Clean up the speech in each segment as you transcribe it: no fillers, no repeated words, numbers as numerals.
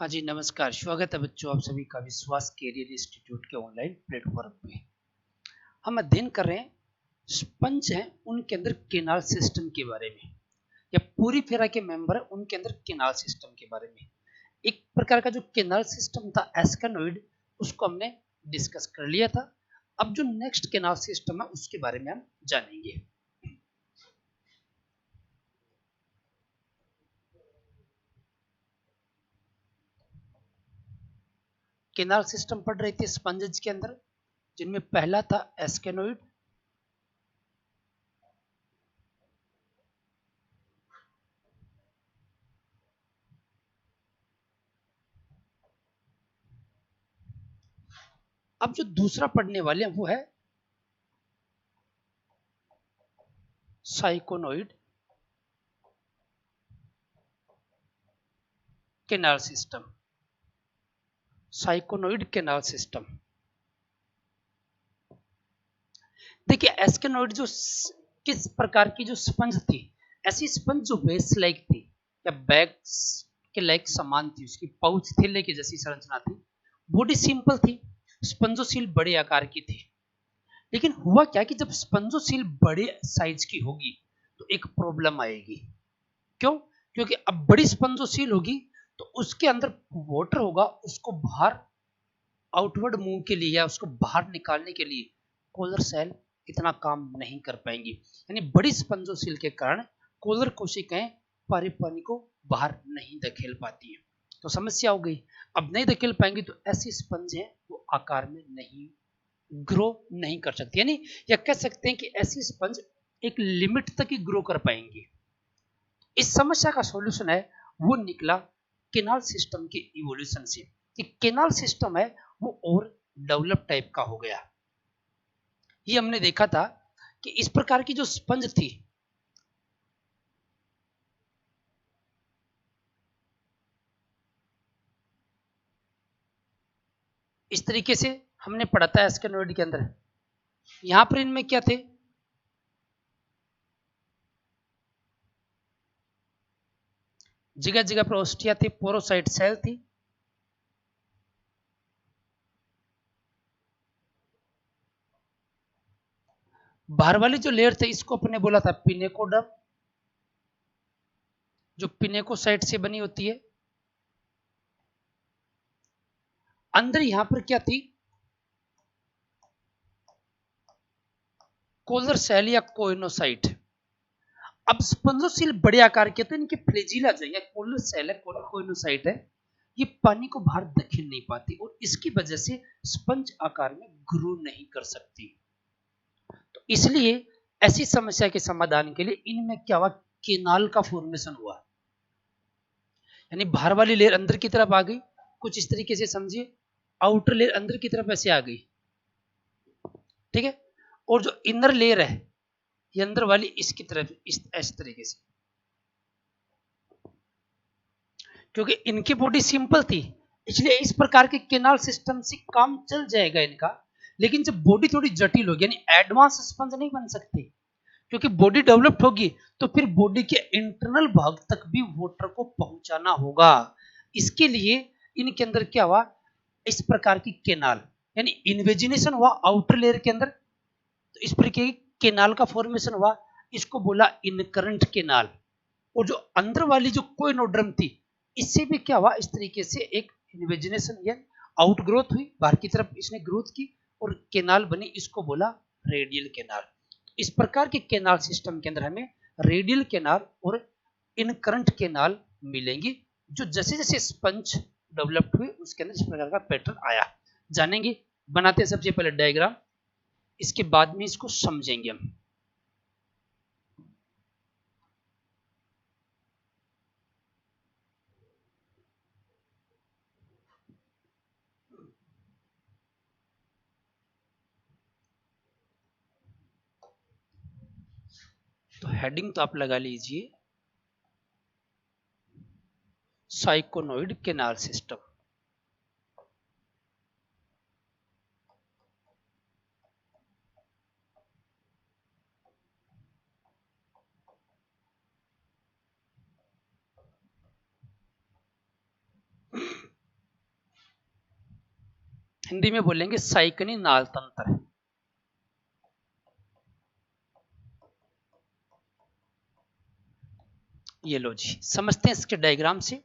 हाँ जी, नमस्कार। स्वागत है बच्चों आप सभी का विश्वास कैरियर इंस्टीट्यूट के ऑनलाइन प्लेटफॉर्म पे। हम अध्ययन कर रहे हैं स्पंज हैं उनके अंदर केनाल सिस्टम के बारे में, या पूरी फेरा के मेंबर है उनके अंदर केनाल सिस्टम के बारे में। एक प्रकार का जो केनाल सिस्टम था एस्केनोइड, उसको हमने डिस्कस कर लिया था। अब जो नेक्स्ट केनाल सिस्टम है उसके बारे में हम जानेंगे। केनाल सिस्टम पढ़ रहे थे स्पंजेस के अंदर, जिनमें पहला था एस्केनोइड, अब जो दूसरा पढ़ने वाले हैं वो है साइकोनोइड केनाल सिस्टम। साइकोनोइड केनाल सिस्टम, देखिए एस्केनोइड जो किस प्रकार की जो स्पंज थी, ऐसी स्पंज जो वेस्ट लाइक थी या बैग्स के लाइक समान थी, उसकी पाउच थैले की जैसी संरचना थी, बॉडी सिंपल थी, स्पंजोसील बड़े आकार की थी। लेकिन हुआ क्या कि जब स्पंजोसील बड़े साइज की होगी तो एक प्रॉब्लम आएगी। क्यों? क्योंकि अब बड़ी स्पंजोसील होगी तो उसके अंदर वाटर होगा, उसको बाहर आउटवर्ड मूव के लिए या उसको बाहर निकालने के लिए कोलर सेल इतना काम नहीं कर पाएंगी। यानी बड़ी स्पंजोसील के कारण कोलर कोशिकाएं पानी को बाहर नहीं धकेल पाती है, तो समस्या हो गई। अब नहीं धकेल पाएंगी तो ऐसी स्पंज है वो आकार में नहीं ग्रो नहीं कर सकती, यानी या कह सकते हैं कि ऐसी स्पंज एक लिमिट तक ही ग्रो कर पाएंगी। इस समस्या का सॉल्यूशन है वो निकला केनाल सिस्टम के इवोल्यूशन से, कि केनाल सिस्टम है वो और डेवलप टाइप का हो गया। ये हमने देखा था कि इस प्रकार की जो स्पंज थी, इस तरीके से हमने पढ़ा था एस्केनोइड के अंदर। यहां पर इनमें क्या थे, जगह जगह पर ओस्टिया थी, पोरोसाइट सेल थी, बाहर वाली जो लेयर थे इसको अपने बोला था पिनेकोडर्म, जो पिनेकोसाइट से बनी होती है। अंदर यहां पर क्या थी, कोलर सेल या कोइनोसाइट। अब स्पंजोसील बड़े आकार के तो इनके फ्लैजिला जो है कोलर सेल है, कोइनोसाइट है, ये पानी को बाहर धकेल नहीं पाती और इसकी वजह से स्पंज आकार में ग्रो नहीं कर सकती। तो इसलिए ऐसी समस्या के समाधान के लिए इनमें क्या हुआ, केनाल का फॉर्मेशन हुआ। यानी बाहर वाली लेयर अंदर की तरफ आ गई, कुछ इस तरीके से समझिए, आउटर लेयर अंदर की तरफ ऐसे आ गई, ठीक है, और जो इनर लेयर है ये अंदर वाली इसकी तरफ इस तरीके से, क्योंकि इनकी बॉडी सिंपल थी इसलिए इस प्रकार के केनाल सिस्टम से काम चल जाएगा इनका। लेकिन जब बॉडी थोड़ी जटिल होगी, यानी एडवांस स्पंज नहीं बन सकती, क्योंकि बॉडी डेवलप्ड होगी तो फिर बॉडी के इंटरनल भाग तक भी वाटर को पहुंचाना होगा। इसके लिए इनके अंदर क्या हुआ, इस प्रकार की केनाल, यानी इन्वेजिनेशन हुआ आउटर लेयर के अंदर, तो इस प्रकार की केनाल का फॉर्मेशन हुआ, इसको बोला इनकरंट केनाल। और जो अंदर वाली जो कोइनोड्रम थी, इससे भी क्या हुआ, इस तरीके से एक इन्वेजिनेशन या आउट ग्रोथ हुई, बाहर की तरफ इसने ग्रोथ की और केनाल बनी, इसको बोला रेडियल केनाल। इस प्रकार के केनाल सिस्टम के अंदर हमें रेडियल केनाल और इनकरंट केनाल मिलेंगी, जो जैसे जैसे स्पंज डेवलप्ड हुए उसके अंदर इस प्रकार का पैटर्न आया। जानेंगे, बनाते हैं सबसे पहले डायग्राम, इसके बाद में इसको समझेंगे हम। तो हेडिंग तो आप लगा लीजिए साइकोनोइड केनाल सिस्टम। हिंदी में बोलेंगे साइकनी नाल तंत्र। ये लो जी, समझते हैं इसके डायग्राम से।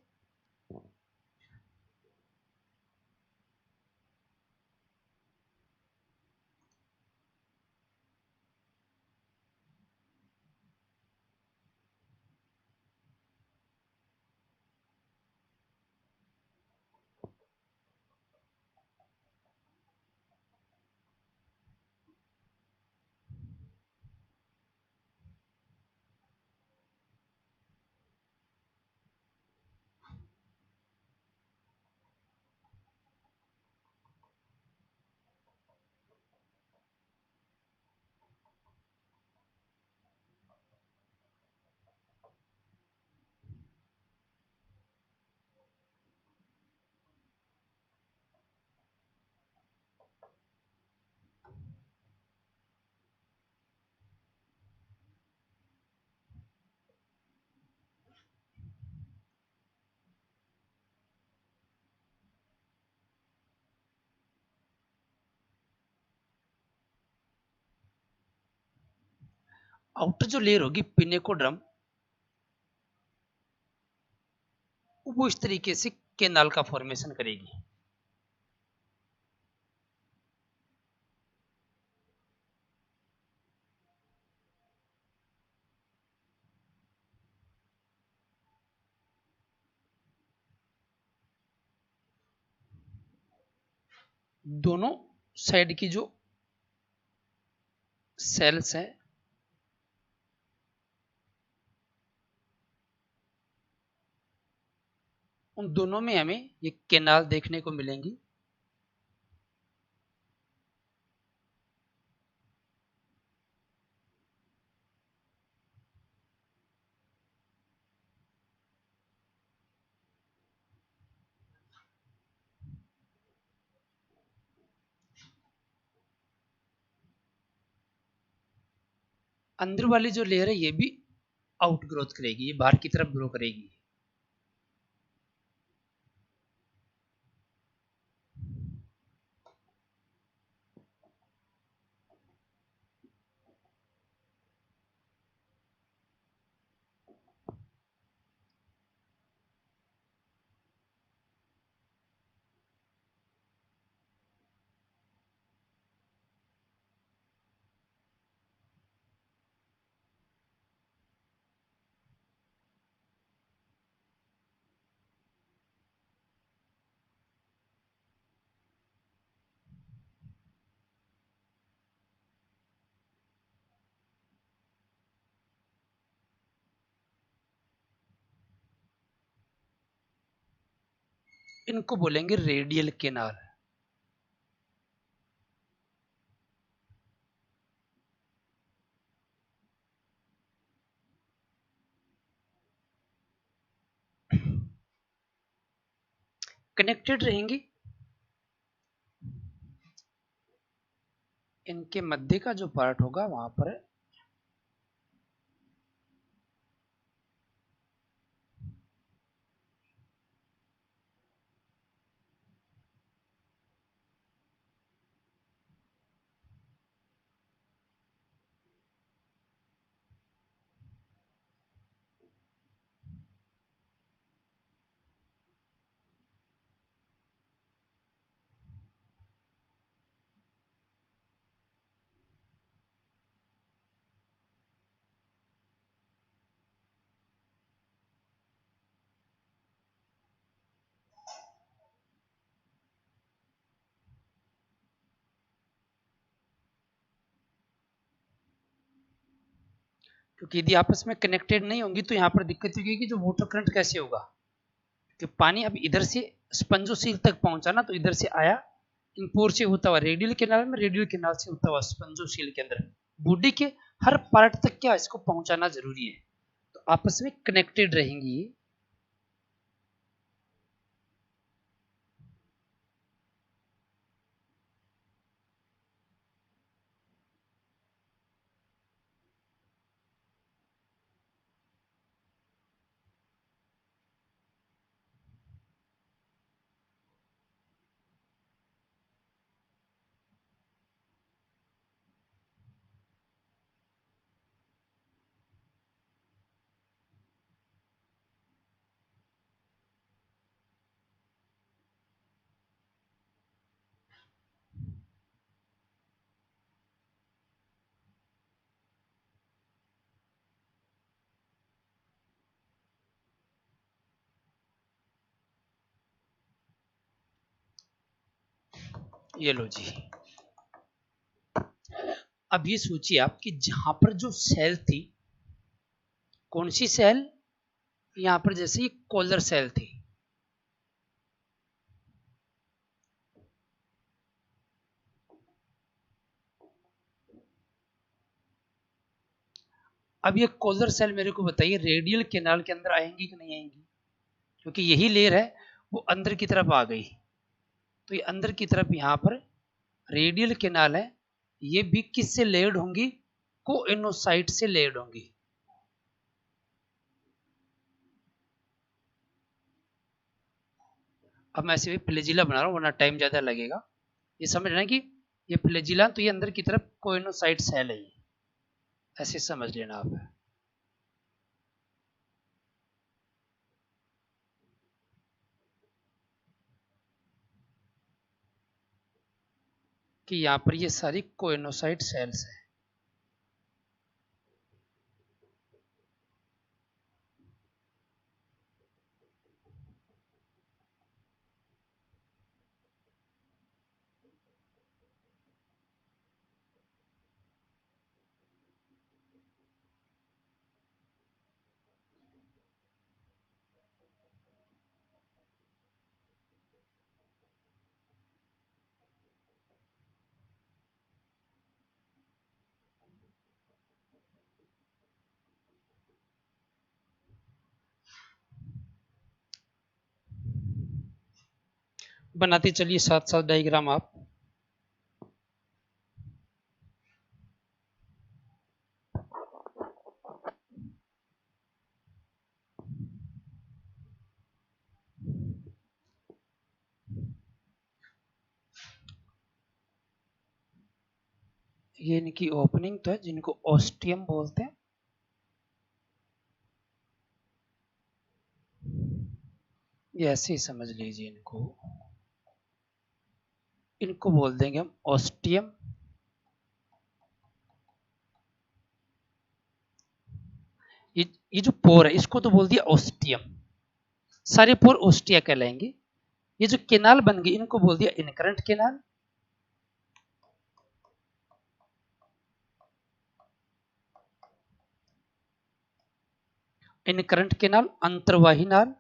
आउटर जो लेयर होगी पिनेकोड्रम, वो इस तरीके से केनाल का फॉर्मेशन करेगी। दोनों साइड की जो सेल्स हैं, उन दोनों में हमें ये केनाल देखने को मिलेंगी। अंदर वाली जो लेयर है ये भी आउट ग्रोथ करेगी, ये बाहर की तरफ ग्रो करेगी। इनको बोलेंगे रेडियल केनाल। कनेक्टेड रहेंगी। इनके मध्य का जो पार्ट होगा वहां पर क्योंकि यदि आपस में कनेक्टेड नहीं होंगी तो यहाँ पर दिक्कत होगी कि जो वाटर करंट कैसे होगा, कि पानी अब इधर से स्पंजोसील तक पहुंचा ना, तो इधर से आया इन पोर से होता हुआ रेडियल केनाल में, रेडियल केनाल से होता हुआ स्पंजोसील के अंदर बॉडी के हर पार्ट तक क्या इसको पहुंचाना जरूरी है, तो आपस में कनेक्टेड रहेंगी। ये लो जी। अब ये सोचिए आप कि जहां पर जो सेल थी, कौन सी सेल, यहां पर जैसे ये कॉलर सेल थी, अब ये कॉलर सेल मेरे को बताइए रेडियल कैनाल के अंदर आएंगी कि नहीं आएंगी, क्योंकि यही लेयर है वो अंदर की तरफ आ गई, तो ये अंदर की तरफ यहां पर रेडियल कैनाल है, ये भी किससे लेयर्ड होंगी, कोइनोसाइट से लेयर्ड होंगी। अब मैं ऐसे भी फ्लैजिला बना रहा हूं वरना टाइम ज्यादा लगेगा, ये समझ रहे हैं कि ये फ्लैजिला, तो ये अंदर की तरफ कोइनोसाइट सेल है, ऐसे समझ लेना आप। कि यहां पर ये सारी कोइनोसाइट सेल्स है। बनाते चलिए साथ साथ डायग्राम आप। ये इनकी ओपनिंग तो है जिनको ऑस्टियम बोलते हैं, ये ऐसे ही समझ लीजिए इनको, इनको बोल देंगे हम ऑस्टियम। ये जो पोर है इसको तो बोल दिया ऑस्टियम, सारे पोर ऑस्टिया कहलाएंगे। ये जो केनाल बन गई इनको बोल दिया इनकरेंट केनाल, इनकरेंट केनाल अंतर्वाही नाल,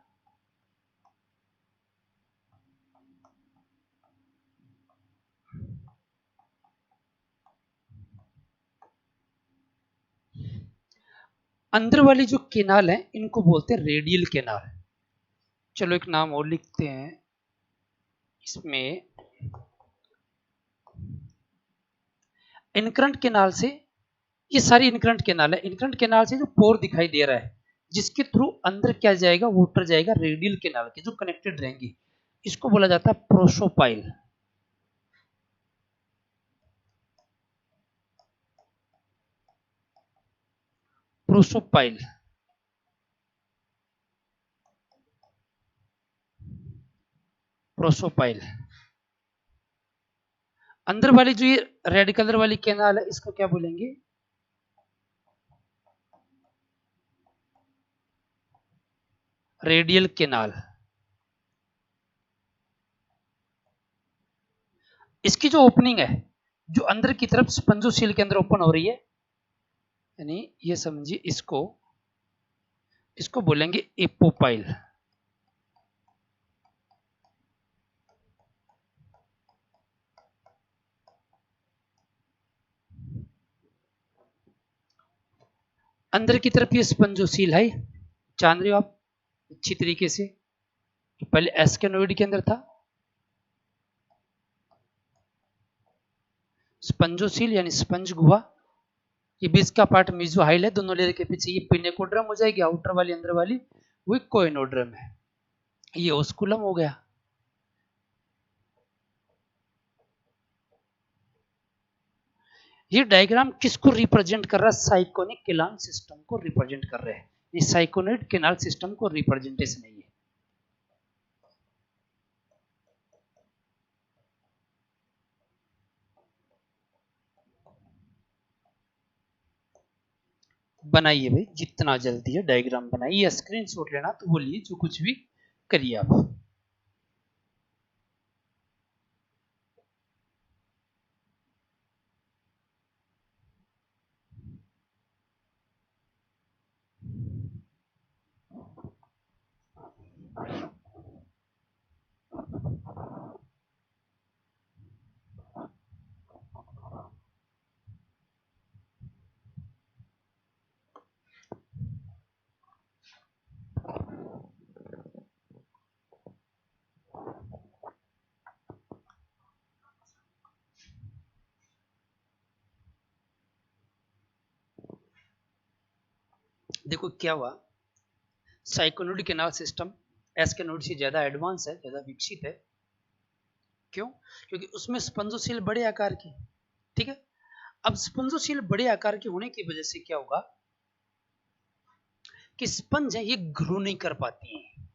अंदर वाली जो केनाल है इनको बोलते हैं रेडियल केनाल। चलो एक नाम और लिखते हैं इसमें, इनकरेंट केनाल से, ये सारी इनकरेंट केनाल है, इनकरेंट केनाल से जो पोर दिखाई दे रहा है जिसके थ्रू अंदर क्या जाएगा, वाटर जाएगा रेडियल केनाल के जो कनेक्टेड रहेंगी, इसको बोला जाता है प्रोसोपाइल। Prosopyle, prosopyle. अंदर वाली जो ये रेड कलर वाली केनाल है इसको क्या बोलेंगे, रेडियल केनाल। इसकी जो ओपनिंग है जो अंदर की तरफ स्पंजोसील के अंदर ओपन हो रही है, यानी ये समझिए इसको, इसको बोलेंगे एपोपाइल। अंदर की तरफ ये स्पंजोसील है, जान रहे हो आप अच्छी तरीके से, पहले एस्केनोइड के अंदर था स्पंजोसील यानी स्पंज गुहा, ये बीच का पार्ट मीजोहाइल है, दोनों लेयर के पीछे ये पिनेकोड्रम हो जाएगी, आउटर वाली अंदर वाली वो कोइनोड्रम है, ये ओस्कुलम हो गया। ये डायग्राम किसको रिप्रेजेंट कर रहा है, साइकोनिक केनाल सिस्टम को रिप्रेजेंट कर रहे हैं, ये साइकोनिक केनाल सिस्टम को रिप्रेजेंटेशन है ये। बनाइए भाई जितना जल्दी है डायग्राम बनाइए, स्क्रीनशॉट लेना तो बोलिए जो कुछ भी करिए आप। देखो क्या हुआ, साइकोनोड कैनाल सिस्टम एस्केनोड से ज्यादा एडवांस है, ज्यादा विकसित है। क्यों? क्योंकि उसमें स्पंजोसील बड़े आकार की, ठीक है। अब स्पंजोसील बड़े आकार के होने की वजह से क्या होगा कि स्पंज है ये ग्रो नहीं कर पाती है।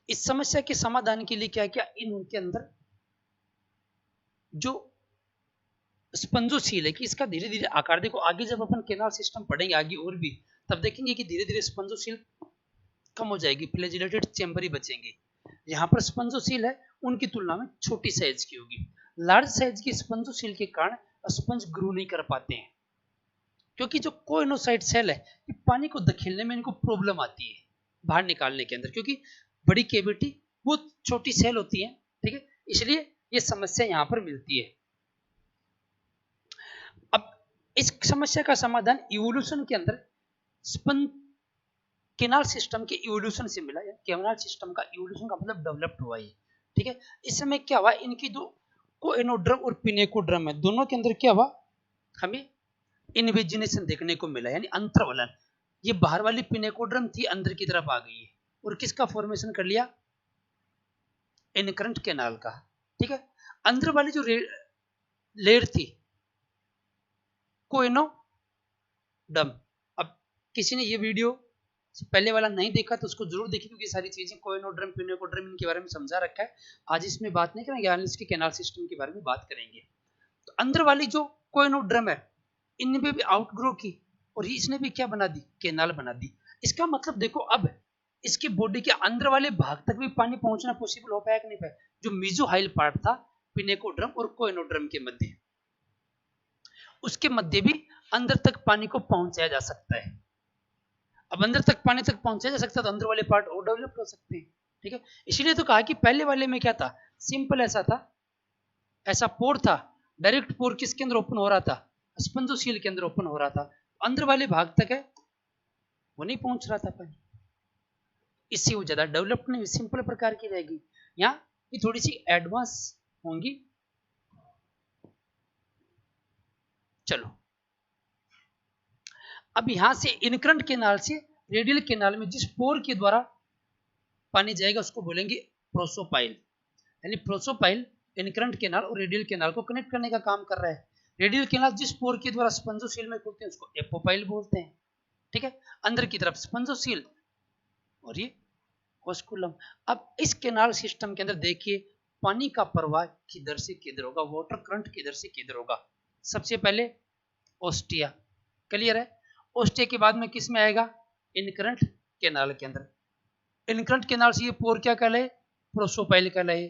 इस समस्या के समाधान के लिए क्या क्या इनके अंदर जो स्पंजोसील है कि इसका धीरे धीरे आकार, देखो आगे जब अपन केनाल सिस्टम पढ़ेंगे आगे और भी, तब देखेंगे कि धीरे धीरे स्पंजोसील कम हो जाएगी, फ्लैजिलेटेड चेम्बर ही बचेंगे। यहाँ पर स्पंजोसील है उनकी तुलना में छोटी साइज की होगी। लार्ज साइज की स्पंजोसील के कारण स्पंज ग्रो नहीं कर पाते हैं, क्योंकि जो कोइनोसाइट सेल है ये पानी को धकेलने में इनको प्रॉब्लम आती है बाहर निकालने के अंदर, क्योंकि बड़ी केविटी वो छोटी सेल होती है, ठीक है, इसलिए ये समस्या यहाँ पर मिलती है। अब इस समस्या का समाधान इवोल्यूशन के अंदर स्पंज केनाल सिस्टम के इवोल्यूशन से मिला। केनाल सिस्टम का इवोल्यूशन का मतलब डेवलप्ड हुआ है, ठीक है। इस समय क्या हुआ, इनकी दो कोएनोड्रम और पिनेकोड्रम है, दोनों के अंदर क्या हुआ, हमें इनवेजिनेशन देखने को मिला, यानी अंतर्वलन। ये बाहर वाली पिनेकोड्रम थी अंदर की तरफ आ गई है और किसका फॉर्मेशन कर लिया, इनकरंट केनाल का, ठीक है। अंदर वाली जो लेयर थी कोएनोडर्म, अब किसी ने ये वीडियो पहले वाला नहीं देखा तो उसको जरूर देखिए, क्योंकि सारी चीजें कोएनोड्रम पिनेकोड्रम इनके बारे में समझा रखा है। आज इसमें बात नहीं करेंगे, आज इसके केनाल सिस्टम के बारे में बात करेंगे। तो अंदर वाली जो कोएनोड्रम है इनमें भी आउटग्रो की और इसने भी क्या बना दी, केनाल बना दी। इसका मतलब देखो अब इसकी बॉडी के अंदर वाले भाग तक भी पानी पहुंचना पॉसिबल हो पाया कि नहीं पाया। जो मीजोहाइल पार्ट था पिनेकोड्रम और कोएनोड्रम के मध्य, उसके मध्य भी अंदर तक पानी को पहुंचाया जा सकता है। अब अंदर तक पानी तक पहुंचाया जा सकता है तो अंदर वाले पार्ट और डेवलप हो सकते हैं, ठीक है। इसलिए तो कहा कि पहले वाले में क्या था, सिंपल ऐसा था, ऐसा पोर था, डायरेक्ट पोर किसके अंदर ओपन हो रहा था, स्पंजोसील के अंदर ओपन हो रहा था, अंदर वाले भाग तक है वो नहीं पहुंच रहा था पानी, इससे वो ज्यादा डेवलप नहीं, सिंपल प्रकार की रहेगी। यहाँ ये थोड़ी सी एडवांस होंगी। चलो अब यहां से इनकरंट केनाल से रेडियल केनाल में जिस पोर के द्वारा पानी जाएगा उसको बोलेंगे प्रोसोपाइल, यानी प्रोसोपाइल इनकरंट केनाल और रेडियल केनाल को कनेक्ट करने का काम कर रहा है। रेडियल केनाल जिस पोर के द्वारा स्पंजोसील में खुलते हैं उसको एपोपाइल बोलते हैं, ठीक है। अंदर की तरफ स्पंजोसील और ये ओस्कुलम। अब इस केनाल सिस्टम के अंदर देखिए पानी का प्रवाह किधर से किधर होगा, वाटर करंट किधर से किधर होगा। सबसे पहले ओस्टिया, क्लियर है। ओस्टिया के बाद में किस में आएगा, इनकरंट केनाल के अंदर। इनकरंट केनाल से ये पोर क्या कहलाए, प्रोसोपाइल कहलाए।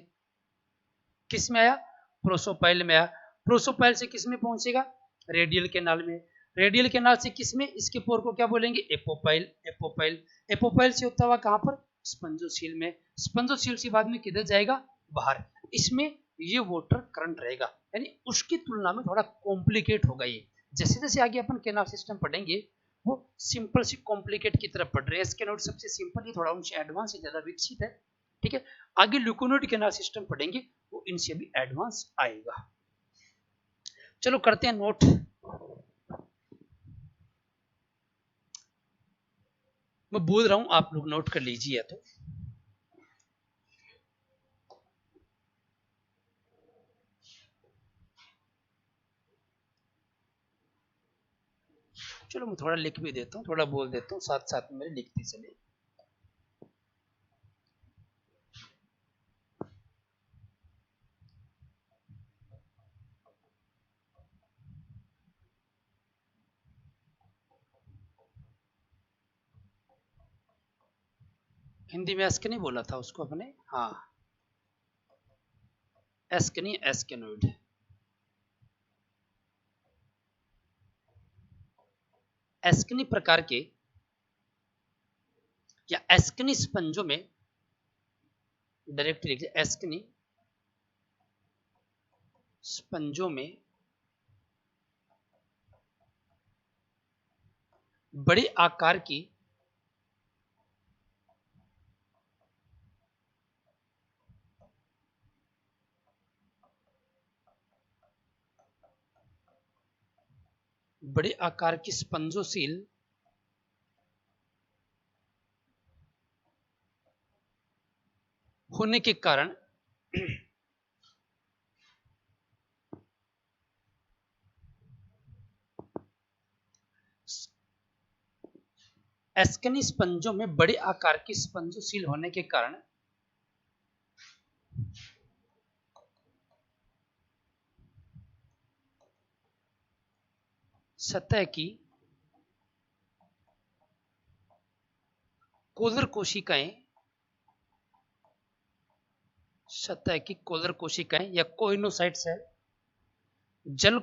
किस में आया, प्रोसोपाइल में आया। प्रोसोपाइल से किस में पहुंचेगा, रेडियल केनाल में। रेडियल केनाल से किस में, इसके पोर को क्या बोलेंगे, एपोपाइल। एपोपाइल एपोपाइल से होता हुआ कहां पर, स्पंजोसील में। स्पंजोसील से बाद में किधर जाएगा, बाहर। इसमें ये वाटर करंट रहेगा, यानी उसकी तुलना में थोड़ा कॉम्प्लिकेट होगा ये। जैसे जैसे आगे अपन केनाल सिस्टम पढ़ेंगे वो सिंपल से कॉम्प्लिकेट की तरफ पढ़ रहे हैं। इसके नोट सबसे सिंपल ही, थोड़ा उनसे एडवांस से ज्यादा विकसित है, ठीक है। आगे ल्यूकोनोड केनाल सिस्टम पढ़ेंगे वो इनसे भी एडवांस आएगा। चलो करते हैं नोट। मैं बोल रहा हूं आप लोग नोट कर लीजिए। तो चलो मैं थोड़ा लिख भी देता हूँ, थोड़ा बोल देता हूँ, साथ साथ में मेरे लिखते चले। हिंदी में एस्क नहीं बोला था उसको अपने, हाँ एस्क नहीं, एस्केनोइड। एस्कनी प्रकार के या एस्कनी स्पंजों में, डायरेक्ट लिखिए एस्कनी स्पंजों में बड़े आकार की बड़े आकार की स्पंजोसील होने के कारण एस्कनी स्पंजों में बड़े आकार की स्पंजोसील होने के कारण सतह की कोलर कोशिकाएं या कोइनोसाइट सेल जल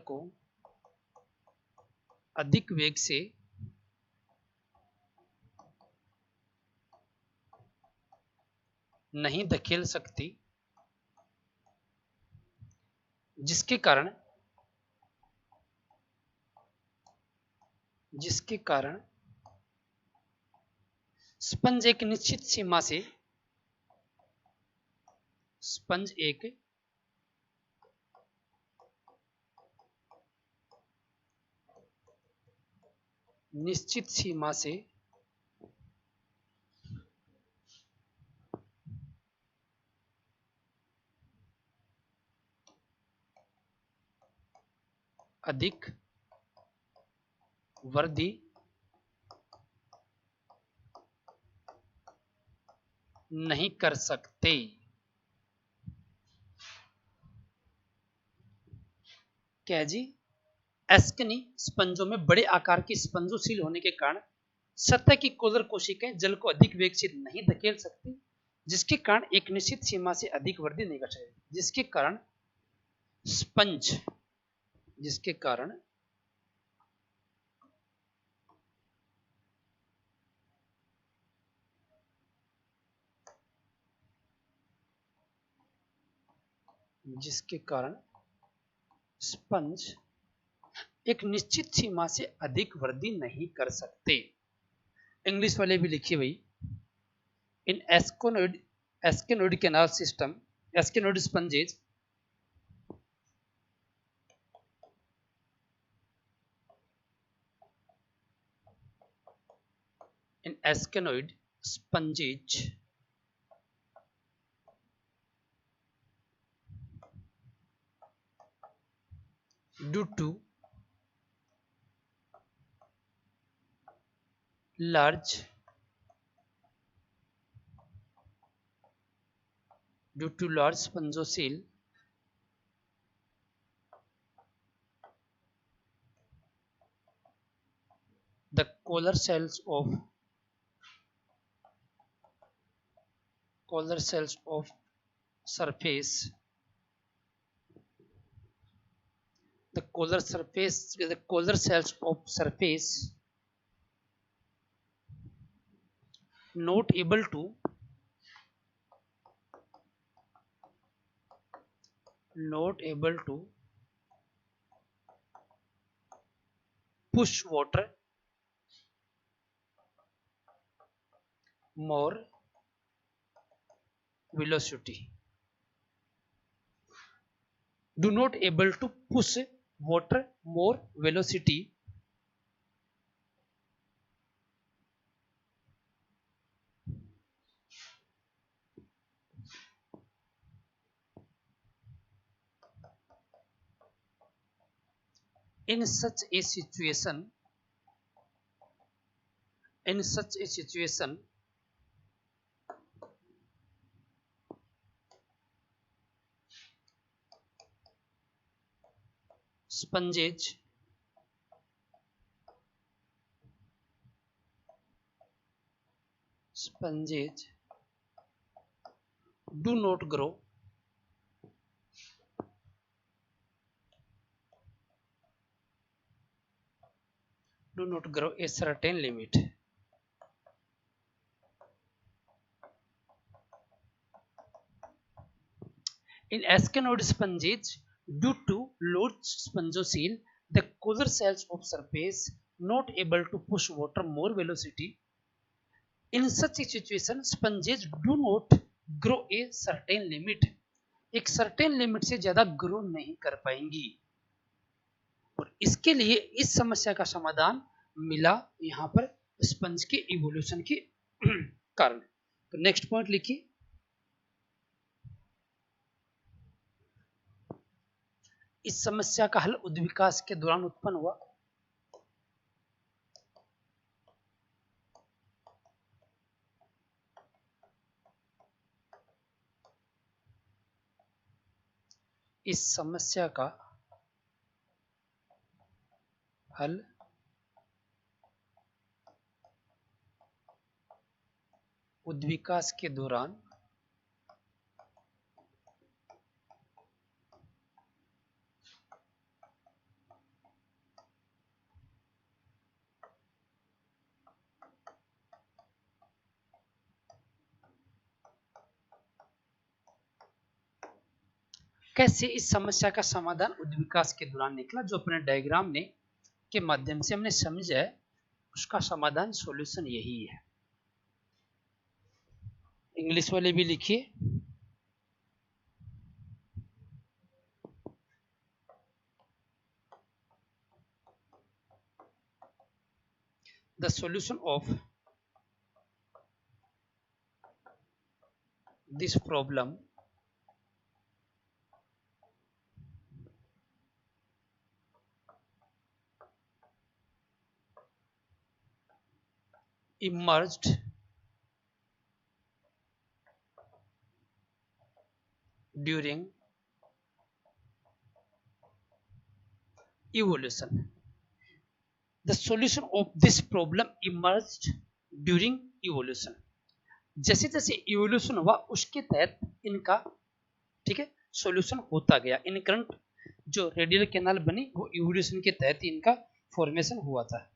को अधिक वेग से नहीं धकेल सकती, जिसके कारण स्पंज एक निश्चित सीमा से अधिक वृद्धि नहीं कर सकते। क्या जी? एस्कनी स्पंजों में बड़े आकार की स्पंजोसील होने के कारण सतह की कोलर कोशिकाएं जल को अधिक वेग से नहीं धकेल सकती, जिसके कारण एक निश्चित सीमा से अधिक वृद्धि नहीं कर सकती, जिसके कारण स्पंज एक निश्चित सीमा से अधिक वृद्धि नहीं कर सकते। इंग्लिश वाले भी लिखिए भाई। In asconoid canal system, asconoid sponges due to large spongocele the collar cells of surface not able to push water more velocity, do not able to push water more velocity in such a situation sponges do not grow a certain limit. In ascenoid sponges, due to large spongocele, the collar cells of surface not able to push water more velocity. In such a situation, sponges do not grow a certain limit. एक certain limit से ज्यादा grow नहीं कर पाएंगी। और इसके लिए इस समस्या का समाधान मिला यहाँ पर स्पंज के इवोल्यूशन के कारण। तो नेक्स्ट पॉइंट लिखिए, इस समस्या का हल उद्विकास के दौरान उत्पन्न हुआ। इस समस्या का हल उद्विकास के दौरान कैसे इस समस्या का समाधान उद्विकास के दौरान निकला, जो अपने डायग्राम ने के माध्यम से हमने समझा है, उसका समाधान सॉल्यूशन यही है। इंग्लिश वाले भी लिखिए, the solution of this problem emerged during evolution. The solution of this problem emerged during evolution. जैसे जैसे इवोल्यूशन हुआ उसके तहत इनका, ठीक है, सॉल्यूशन होता गया। इन करंट जो रेडियल कैनाल बनी वो इवोल्यूशन के तहत इनका फॉर्मेशन हुआ था।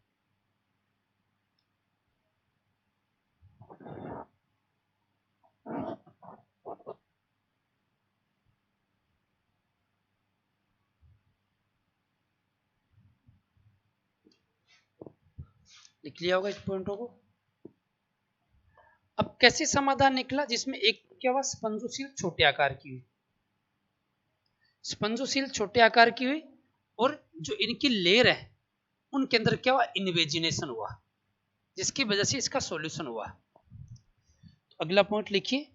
लिख लिया होगा इस पॉइंटों को। अब कैसे समाधान निकला, जिसमें एक क्या हुआ, स्पंजोसील छोटे आकार की हुई, स्पंजोसील छोटे आकार की हुई, और जो इनकी लेयर है उनके अंदर क्या हुआ, इन्वेजिनेशन हुआ, जिसकी वजह से इसका सॉल्यूशन हुआ। तो अगला पॉइंट लिखिए,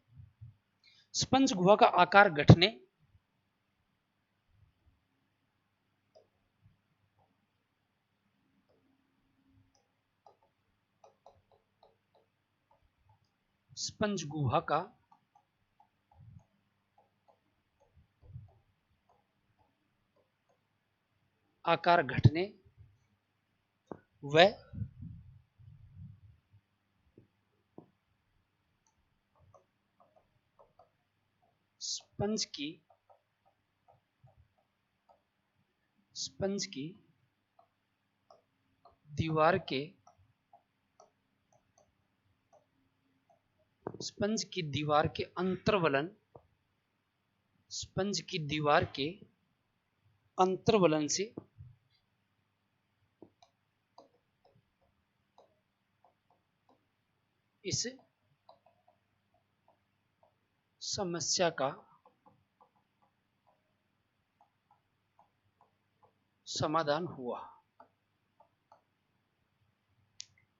स्पंज गुहा का आकार घटने स्पंज गुहा का आकार घटने व स्पंज की दीवार के स्पंज की दीवार के अंतर्वलन स्पंज की दीवार के अंतर्वलन से इस समस्या का समाधान हुआ।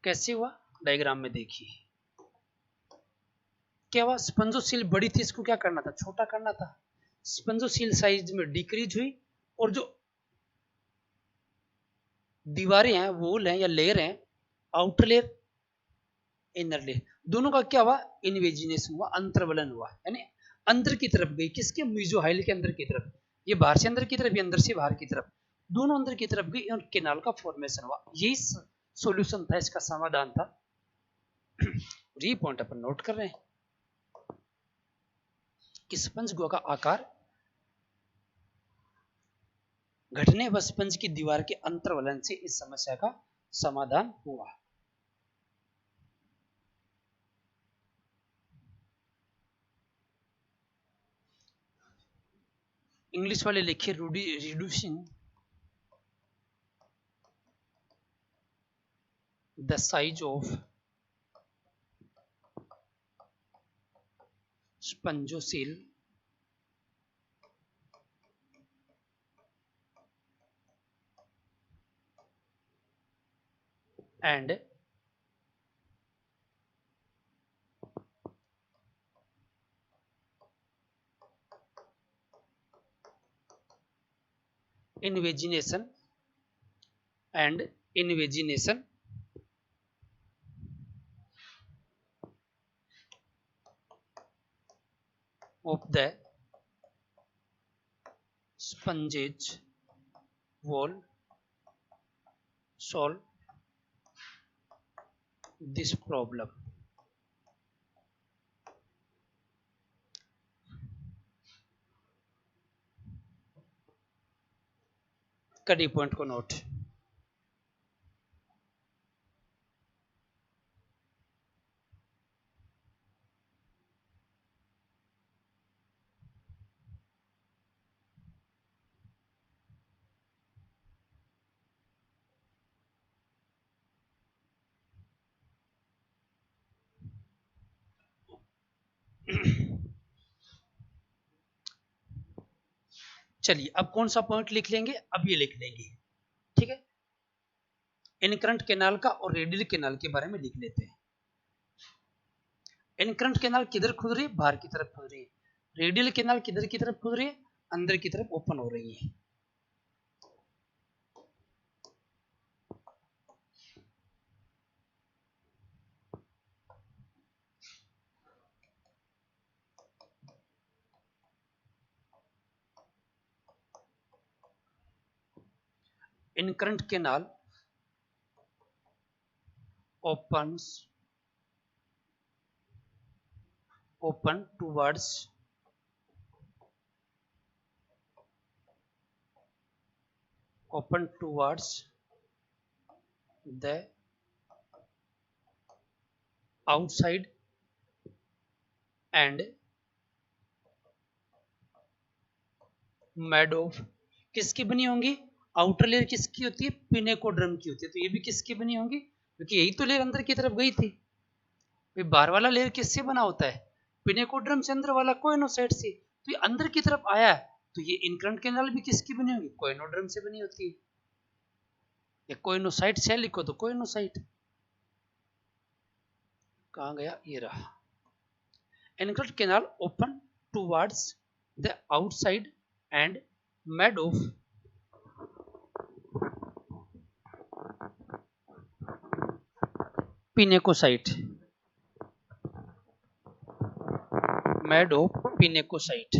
कैसे हुआ, डायग्राम में देखिए। क्या हुआ, स्पंजोसील बड़ी थी, इसको क्या करना था, छोटा करना था। स्पंजोसील साइज में डिक्रीज हुई, और जो दीवारें हैं, वॉल हैं या लेयर हैं, आउटर लेयर इनर लेयर, दोनों का क्या हुआ, इन्वेजिनेशन हुआ, अंतर्वलन हुआ, यानी अंदर की तरफ गई, किसके, मीजोहाइल के अंदर की तरफ। ये बाहर से अंदर की तरफ, ये अंदर से बाहर की तरफ, दोनों अंदर की तरफ गई और केनाल का फॉर्मेशन हुआ। यही सॉल्यूशन था, इसका समाधान था। ये पॉइंट अपन नोट कर रहे हैं कि स्पंज गुहा का आकार घटने व स्पंज की दीवार के अंतर्वलन से इस समस्या का समाधान हुआ। इंग्लिश वाले लिखिए, reducing the size of spongocoel and invagination and invagination of the sponges wall solve this problem. करिए पॉइंट को नोट। चलिए अब कौन सा पॉइंट लिख लेंगे, अब ये लिख लेंगे, ठीक है। इनकरंट कैनाल का और रेडियल कैनाल के बारे में लिख लेते हैं। इनकरंट कैनाल किधर खुद रही है, बाहर की तरफ खुद रही है। रेडियल कैनाल किधर की तरफ खुद रही है, अंदर की तरफ ओपन हो रही है। Incurrent canal opens open towards the outside and made of किसकी बनी होंगी, आउटर लेयर किसकी होती है, पिनेकोड्रम की होती है। तो ये भी किसकी बनी होंगी, क्योंकि यही तो लेयर अंदर की तरफ गई थी। बाहर वाला लेयर किससे बना होता है, पिनेकोड्रम से, अंदर वाला कोइनोसाइट से। तो ये अंदर की तरफ आया है, तो ये इनकरंट कैनाल भी किसकी बनी होगी, कोइनोड्रम से बनी होती है। ये कोइनोसाइट से लिखो तो कोइनोसाइट, कहाँ गया, ये रहा। Incurrent canal open towards the outside and made of pinacocyte, made of pinacocyte.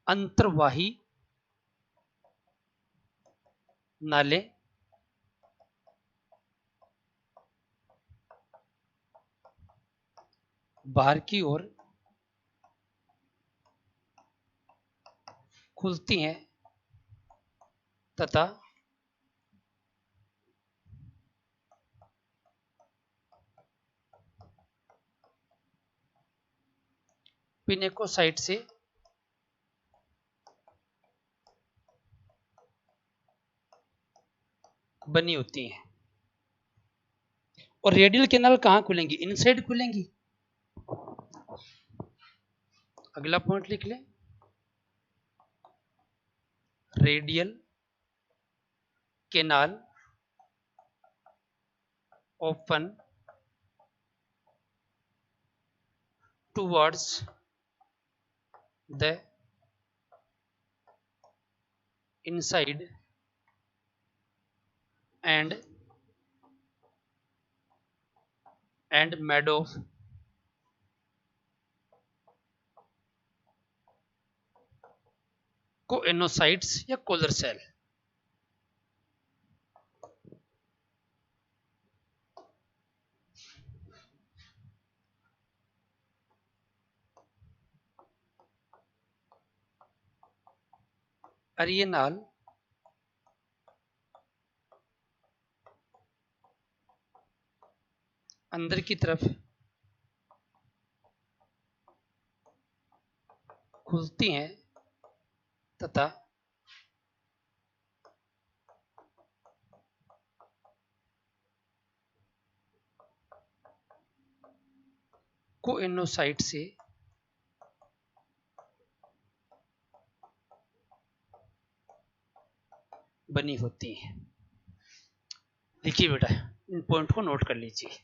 अंतर्वाही नाले बाहर की ओर खुलती हैं तथा पिनेकोसाइट से बनी होती हैं। और रेडियल कैनाल कहाँ खुलेंगी, इनसाइड खुलेंगी। अगला पॉइंट लिख लें, radial canal open towards the inside and made of coenocytes या कोलर सेल। और ये नाल अंदर की तरफ खुलती हैं तथा कोइनोसाइट से बनी होती है। देखिए बेटा, इन पॉइंट को नोट कर लीजिए।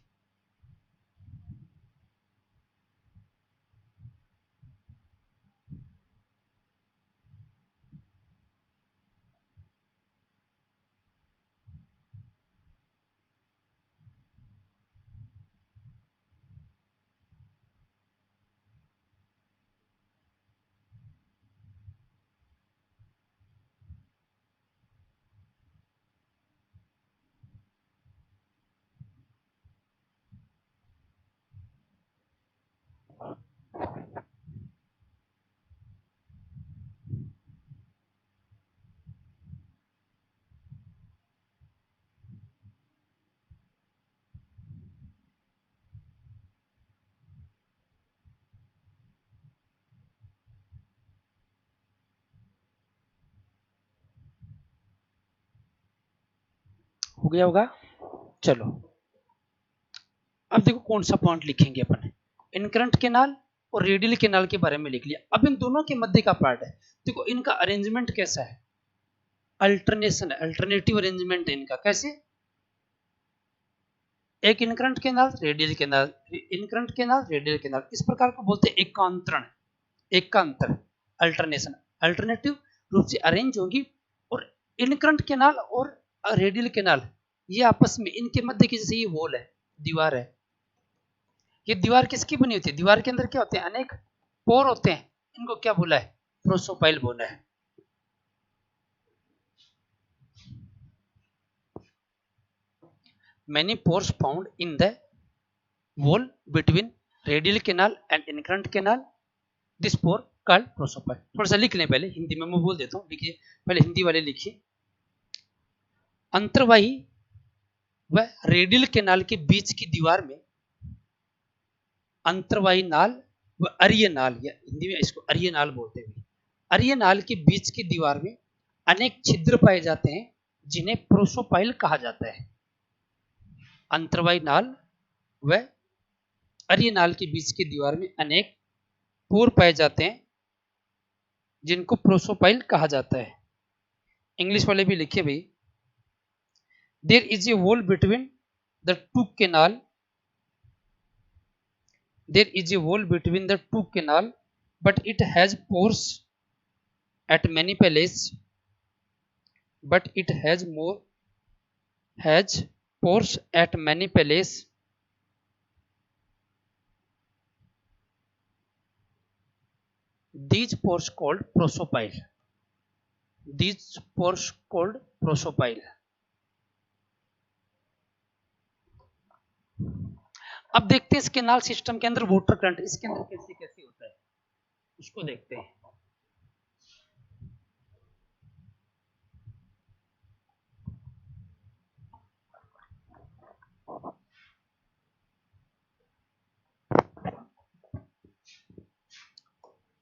हो गया होगा। चलो अब देखो कौन सा पॉइंट लिखेंगे अपन। इनकरंट केनाल और रेडियल केनाल के बारे में लिख लिया। अब इन दोनों के मध्य का पार्ट है, देखो इनका अरेंजमेंट कैसा है, अल्टरनेशन, अल्टरनेटिव अरेंजमेंट है इनका। कैसे, एक incurrent canal radial canal, incurrent canal radial canal, इस प्रकार को बोलते हैं एकांतरण, एकांतर, अल्टरनेशन, अल्टरनेटिव रूप से अरेंज होगी। और इनकरंट केनाल और रेडियल केनाल ये आपस में, इनके मध्य की जैसे ये वॉल है, दीवार है, ये दीवार किसकी बनी होती है, दीवार के अंदर क्या होते हैं, अनेक पोर होते हैं, इनको क्या बोला है, प्रोसोपाइल बोला है। Many pores found in the wall between radial canal and incurrent canal, this pore called prosopyle। थोड़ा सा लिख लें पहले, हिंदी में मैं बोल देता हूँ, लिखिए पहले हिंदी वाले लिखिए। अंतर्वाही व रेडियल केनाल के बीच की दीवार में अंतर्वाही नाल व अरीय नाल, या हिंदी में इसको अरीय नाल बोलते हैं, अरीय नाल के बीच की दीवार में अनेक छिद्र पाए जाते हैं जिन्हें प्रोसोपाइल कहा जाता है। अंतर्वाही नाल व अरीय नाल के बीच की दीवार में अनेक पोर पाए जाते हैं जिनको प्रोसोपाइल कहा जाता है। इंग्लिश वाले भी लिखे भाई, there is a wall between the two canal, there is a wall between the two canal but it has pores at many places, but it has more has pores at many places, these pores called prosopyle, these pores called prosopyle। अब देखते हैं इस canal system के अंदर water current इसके अंदर कैसे कैसे होता है, उसको देखते हैं।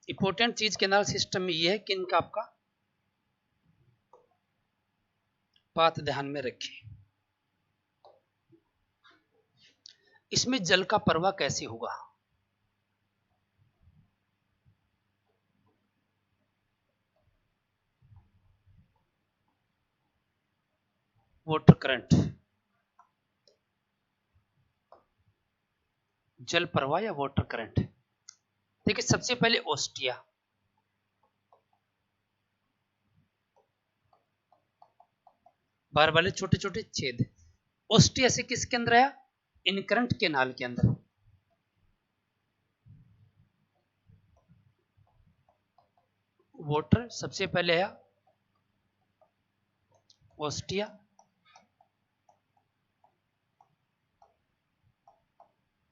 इंपॉर्टेंट चीज केनाल सिस्टम में यह है कि इनका आपका बात ध्यान में रखें, इसमें जल का प्रवाह कैसे होगा, वाटर करंट, जल प्रवाह या वाटर करंट। देखिए सबसे पहले ओस्टिया, बार वाले छोटे छोटे छेद, ओस्टिया से किसके अंदर आया, इनकरंट केनाल के अंदर। वाटर सबसे पहले आया ओस्टिया,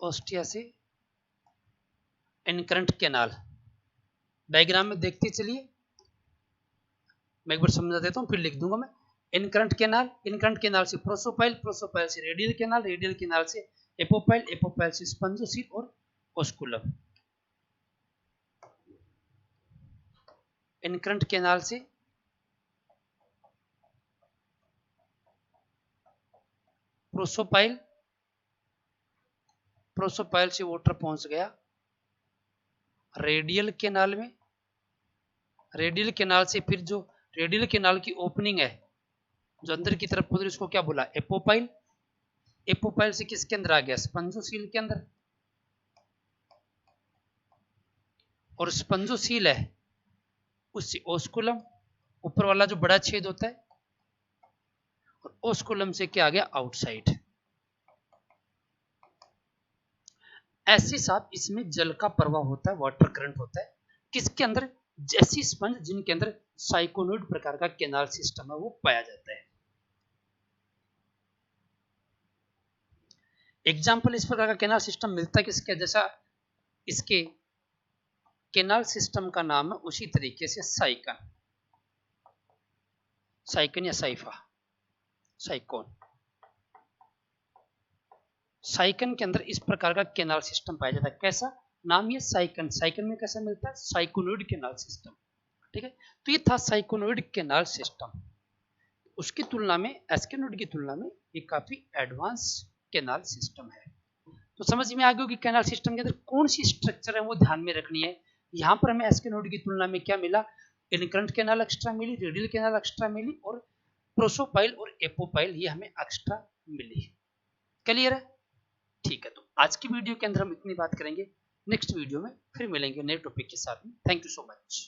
ओस्टिया से इनकरंट केनाल। डायग्राम में देखते चलिए, मैं एक बार समझा देता हूं फिर लिख दूंगा मैं। इनकरंट केनाल, इनकरंट केनाल से प्रोसोपाइल, प्रोसोपाइल से रेडियल केनाल, रेडियल केनाल से एपोपाइल, एपोपाइल से स्पंजोसील और ओस्कुलम। इनकरंट केनाल से प्रोसोपाइल, प्रोसोपाइल से वाटर पहुंच गया रेडियल कैनाल में, रेडियल कैनाल से फिर जो रेडियल कैनाल की ओपनिंग है जो अंदर की तरफ खुद उसको क्या बोला, एपोपाइल। एपोपाइल से किसके अंदर आ गया, स्पंजोसील के अंदर, और स्पंजोसील है उससे ओस्कुलम, ऊपर वाला जो बड़ा छेद होता है, और ओस्कुलम से क्या आ गया, आउटसाइड। ऐसे साथ इसमें जल का प्रवाह होता है, वाटर करंट होता है, किसके अंदर, जैसी स्पंज जिनके अंदर साइकोनोइड प्रकार का कैनाल सिस्टम है वो पाया जाता है। एग्जाम्पल इस प्रकार का कैनाल सिस्टम मिलता है किसके, जैसा इसके कैनाल सिस्टम का नाम है उसी तरीके से साइकन, साइकन या साइफा, साइकोन। साइकन के अंदर इस प्रकार का कैनाल सिस्टम पाया जाता है। कैसा नाम, ये साइकन। साइकन में कैसा मिलता है, साइकोनोइड कैनाल सिस्टम। ठीक है, तो ये था साइकोनोइड कैनाल सिस्टम। उसकी तुलना में, एस्केनोइड की तुलना में ये काफी एडवांस कैनाल सिस्टम है। तो समझ में आ गया कि कैनाल सिस्टम के अंदर कौन सी स्ट्रक्चर है वो ध्यान में रखनी है। यहाँ पर हमें एस्केनोइड की तुलना में क्या मिला, इनकरेंट कैनाल एक्स्ट्रा मिली, रेडियल कैनाल एक्स्ट्रा मिली, और प्रोसोपाइल और एपोपाइल ये हमें एक्स्ट्रा मिली। क्लियर है? ठीक है, तो आज की वीडियो के अंदर हम इतनी बात करेंगे। नेक्स्ट वीडियो में फिर मिलेंगे नए टॉपिक के साथ में। Thank you so much.